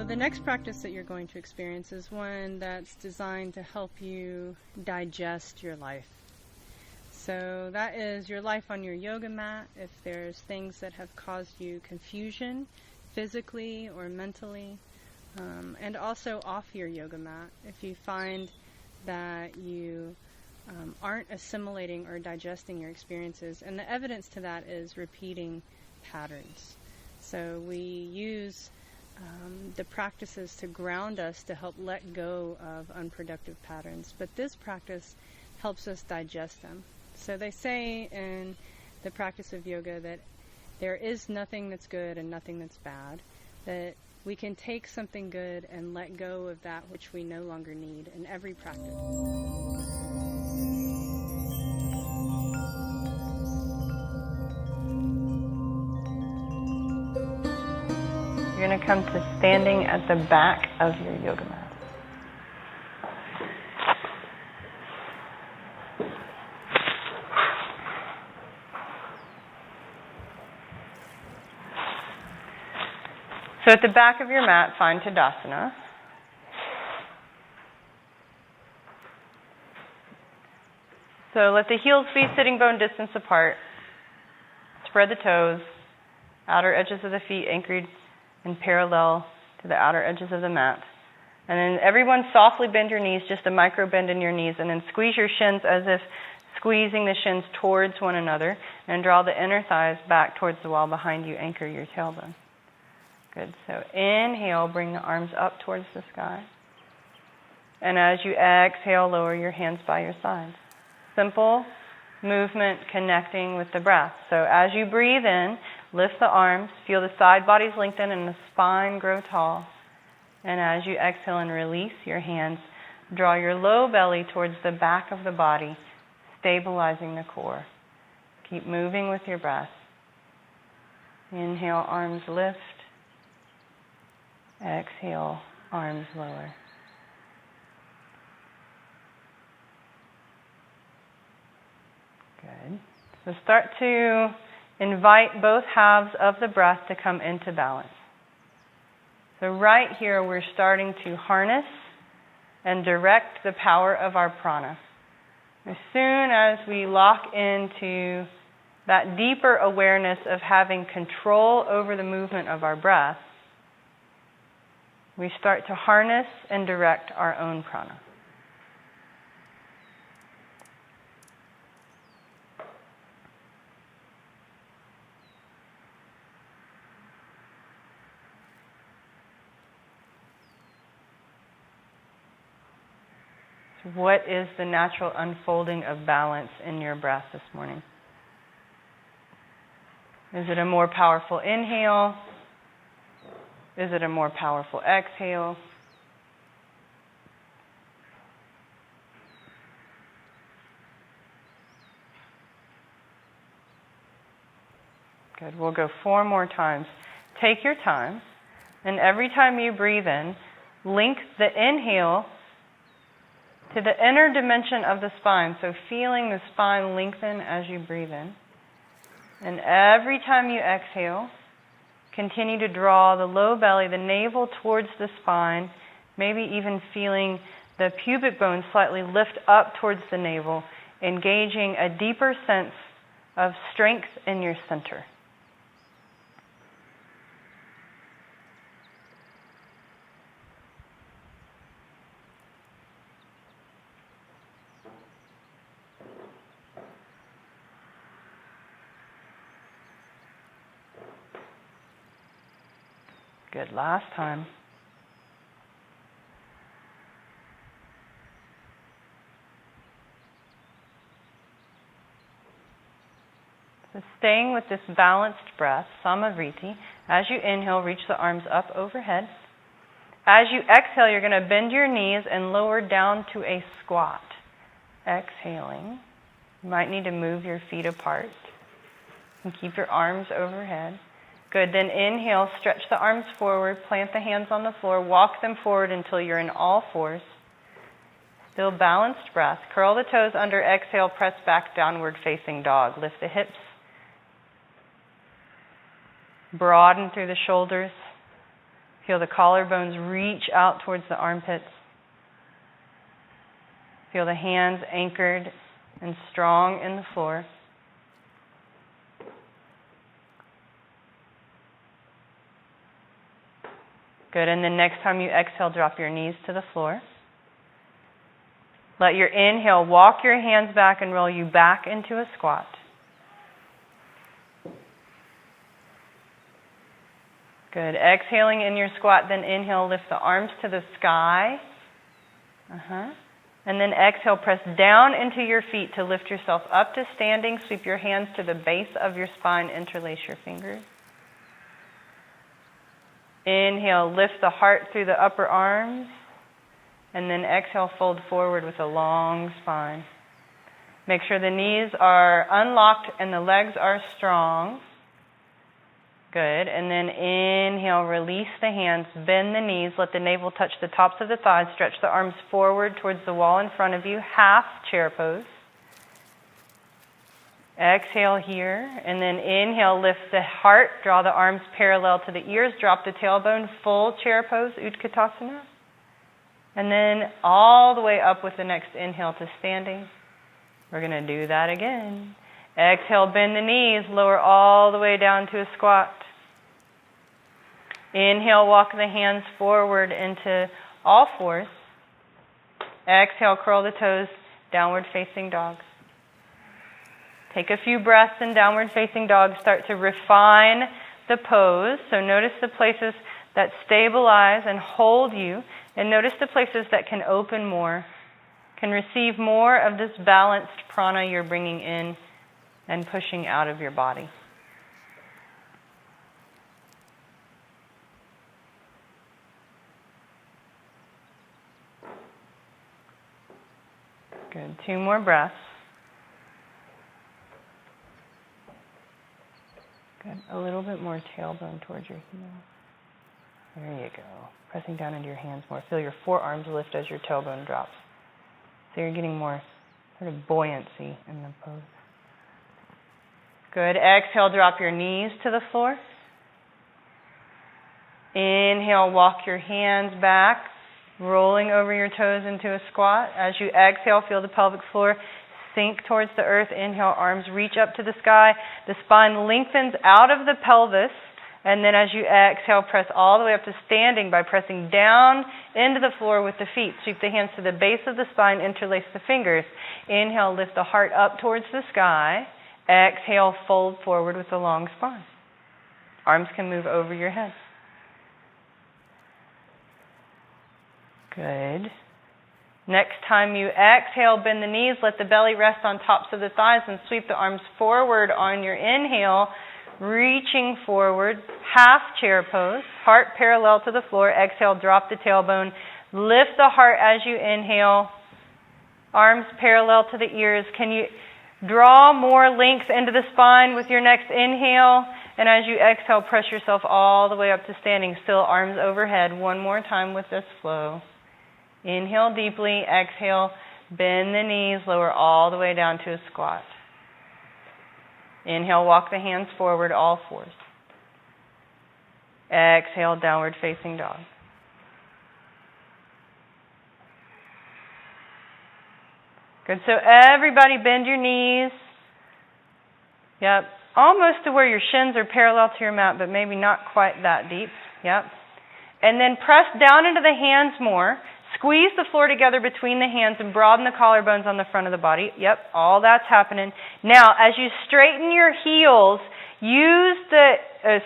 So the next practice that you're going to experience is one that's designed to help you digest your life. So that is your life on your yoga mat. If there's things that have caused you confusion physically or mentally, and also off your yoga mat, if you find that you aren't assimilating or digesting your experiences. And the evidence to that is repeating patterns. So we use the practices to ground us to help let go of unproductive patterns. But this practice helps us digest them. So they say in the practice of yoga that there is nothing that's good and nothing that's bad, that we can take something good and let go of that which we no longer need in every practice. You're going to come to standing at the back of your yoga mat. So at the back of your mat, find Tadasana. So let the heels be sitting bone distance apart. Spread the toes, outer edges of the feet anchored and parallel to the outer edges of the mat. And then everyone softly bend your knees, just a micro bend in your knees, and then squeeze your shins as if squeezing the shins towards one another, and draw the inner thighs back towards the wall behind you, anchor your tailbone. Good. So inhale, bring the arms up towards the sky. And as you exhale, lower your hands by your sides. Simple movement connecting with the breath. So as you breathe in, lift the arms, feel the side bodies lengthen and the spine grow tall. And as you exhale and release your hands, draw your low belly towards the back of the body, stabilizing the core. Keep moving with your breath. Inhale, arms lift. Exhale, arms lower. Good. So start to invite both halves of the breath to come into balance. So right here we're starting to harness and direct the power of our prana. As soon as we lock into that deeper awareness of having control over the movement of our breath, we start to harness and direct our own prana. So what is the natural unfolding of balance in your breath this morning? Is it a more powerful inhale? Is it a more powerful exhale? Good. We'll go 4 more times. Take your time, and every time you breathe in, link the inhale to the inner dimension of the spine. So feeling the spine lengthen as you breathe in. And every time you exhale, continue to draw the low belly, the navel towards the spine, maybe even feeling the pubic bone slightly lift up towards the navel, engaging a deeper sense of strength in your center. Good. Last time. So staying with this balanced breath, Samavriti, as you inhale, reach the arms up overhead. As you exhale, you're going to bend your knees and lower down to a squat. Exhaling. You might need to move your feet apart and keep your arms overhead. Good. Then inhale, stretch the arms forward, plant the hands on the floor, walk them forward until you're in all fours. Still balanced breath. Curl the toes under, exhale, press back, downward facing dog. Lift the hips. Broaden through the shoulders. Feel the collarbones reach out towards the armpits. Feel the hands anchored and strong in the floor. Good, and then next time you exhale, drop your knees to the floor. Let your inhale walk your hands back and roll you back into a squat. Good. Exhaling in your squat, then inhale, lift the arms to the sky. And then exhale, press down into your feet to lift yourself up to standing. Sweep your hands to the base of your spine, interlace your fingers. Inhale, lift the heart through the upper arms. And then exhale, fold forward with a long spine. Make sure the knees are unlocked and the legs are strong. Good. And then inhale, release the hands, bend the knees, let the navel touch the tops of the thighs, stretch the arms forward towards the wall in front of you, half chair pose. Exhale here, and then inhale, lift the heart, draw the arms parallel to the ears, drop the tailbone, full chair pose, Utkatasana. And then all the way up with the next inhale to standing. We're going to do that again. Exhale, bend the knees, lower all the way down to a squat. Inhale, walk the hands forward into all fours. Exhale, curl the toes, downward facing dog. Take a few breaths in downward facing dog. Start to refine the pose. So notice the places that stabilize and hold you, and notice the places that can open more, can receive more of this balanced prana you're bringing in and pushing out of your body. Good. 2 more breaths. Good. A little bit more tailbone towards your heel. There you go. Pressing down into your hands more. Feel your forearms lift as your tailbone drops. So you're getting more sort of buoyancy in the pose. Good. Exhale, drop your knees to the floor. Inhale, walk your hands back, rolling over your toes into a squat. As you exhale, feel the pelvic floor sink towards the earth. Inhale, arms reach up to the sky. The spine lengthens out of the pelvis. And then as you exhale, press all the way up to standing by pressing down into the floor with the feet. Sweep the hands to the base of the spine, interlace the fingers. Inhale, lift the heart up towards the sky. Exhale, fold forward with a long spine. Arms can move over your head. Good. Next time you exhale, bend the knees, let the belly rest on tops of the thighs, and sweep the arms forward on your inhale, reaching forward, half chair pose, heart parallel to the floor. Exhale, drop the tailbone, lift the heart as you inhale, arms parallel to the ears. Can you draw more length into the spine with your next inhale? And as you exhale, press yourself all the way up to standing, still arms overhead. One more time with this flow. Inhale deeply, exhale, bend the knees, lower all the way down to a squat. Inhale, walk the hands forward, all fours. Exhale, downward facing dog. Good, so everybody bend your knees. Yep, almost to where your shins are parallel to your mat, but maybe not quite that deep. Yep. And then press down into the hands more. Squeeze the floor together between the hands and broaden the collarbones on the front of the body. Yep, all that's happening. Now, as you straighten your heels,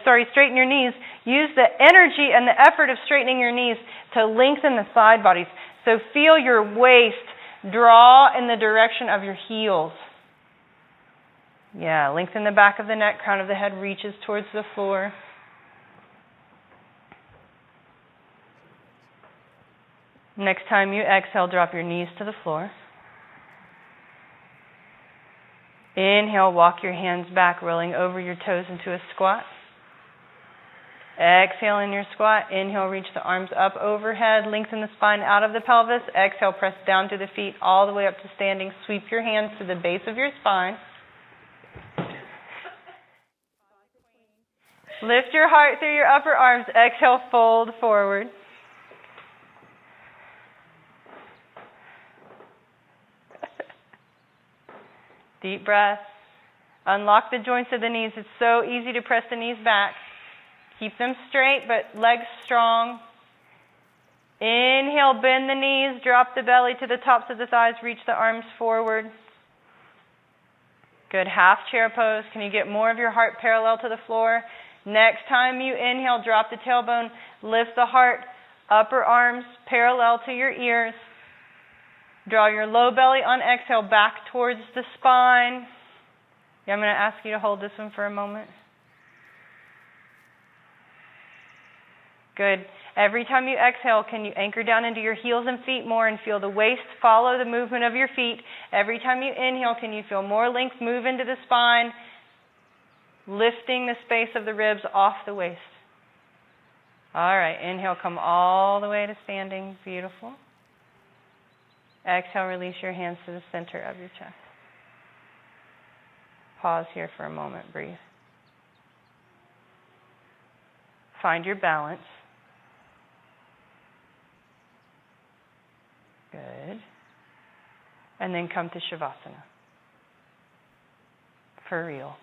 straighten your knees, use the energy and the effort of straightening your knees to lengthen the side bodies. So feel your waist draw in the direction of your heels. Yeah, lengthen the back of the neck, crown of the head reaches towards the floor. Next time you exhale, drop your knees to the floor. Inhale, walk your hands back, rolling over your toes into a squat. Exhale in your squat. Inhale, reach the arms up overhead, lengthen the spine out of the pelvis. Exhale, press down to the feet all the way up to standing. Sweep your hands to the base of your spine. Lift your heart through your upper arms. Exhale, fold forward. Deep breath. Unlock the joints of the knees. It's so easy to press the knees back. Keep them straight, but legs strong. Inhale, bend the knees, drop the belly to the tops of the thighs, reach the arms forward. Good, half chair pose. Can you get more of your heart parallel to the floor? Next time you inhale, drop the tailbone, lift the heart, upper arms parallel to your ears. Draw your low belly on exhale back towards the spine. Yeah, I'm going to ask you to hold this one for a moment. Good. Every time you exhale, can you anchor down into your heels and feet more and feel the waist follow the movement of your feet? Every time you inhale, can you feel more length move into the spine, lifting the space of the ribs off the waist? All right, inhale, come all the way to standing. Beautiful. Exhale, release your hands to the center of your chest. Pause here for a moment, breathe. Find your balance. Good. And then come to Shavasana. For real.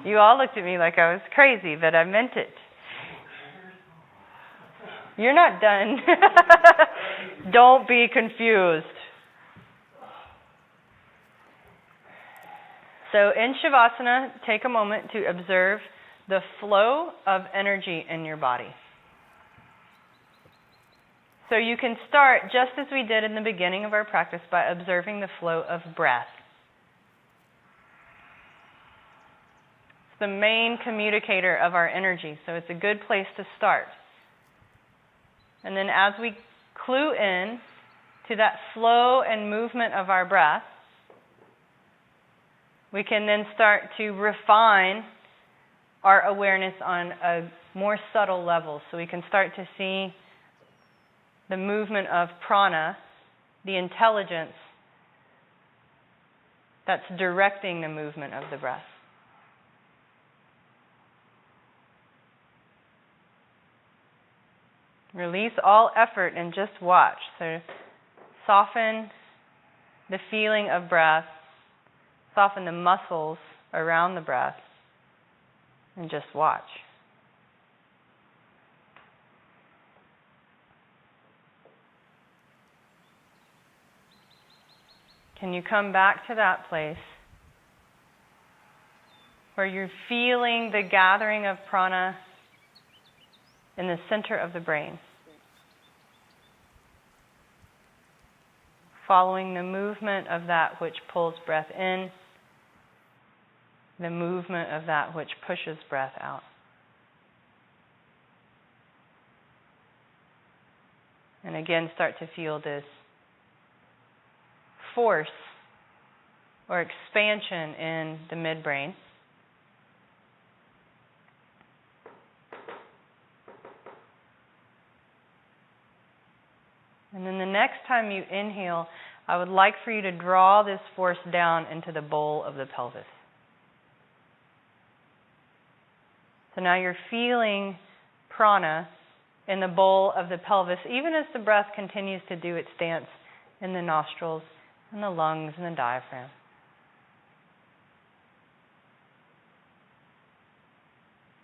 You all looked at me like I was crazy, but I meant it. You're not done. Don't be confused. So in Shavasana, take a moment to observe the flow of energy in your body. So you can start just as we did in the beginning of our practice by observing the flow of breath. It's the main communicator of our energy, so it's a good place to start. And then as we clue in to that flow and movement of our breath, we can then start to refine our awareness on a more subtle level. So we can start to see the movement of prana, the intelligence that's directing the movement of the breath. Release all effort and just watch. So soften the feeling of breath, soften the muscles around the breath, and just watch. Can you come back to that place where you're feeling the gathering of prana in the center of the brain? Following the movement of that which pulls breath in, the movement of that which pushes breath out. And again, start to feel this force or expansion in the midbrain. And then the next time you inhale, I would like for you to draw this force down into the bowl of the pelvis. So now you're feeling prana in the bowl of the pelvis, even as the breath continues to do its dance in the nostrils and the lungs and the diaphragm.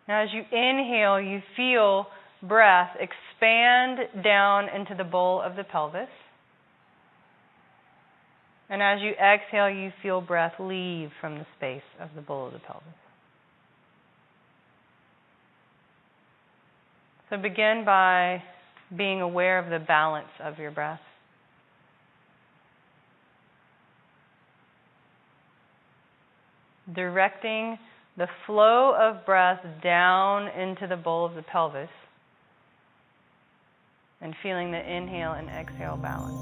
Now as you inhale, you feel breath expand down into the bowl of the pelvis. And as you exhale, you feel breath leave from the space of the bowl of the pelvis. So begin by being aware of the balance of your breath. Directing the flow of breath down into the bowl of the pelvis and feeling the inhale and exhale balance.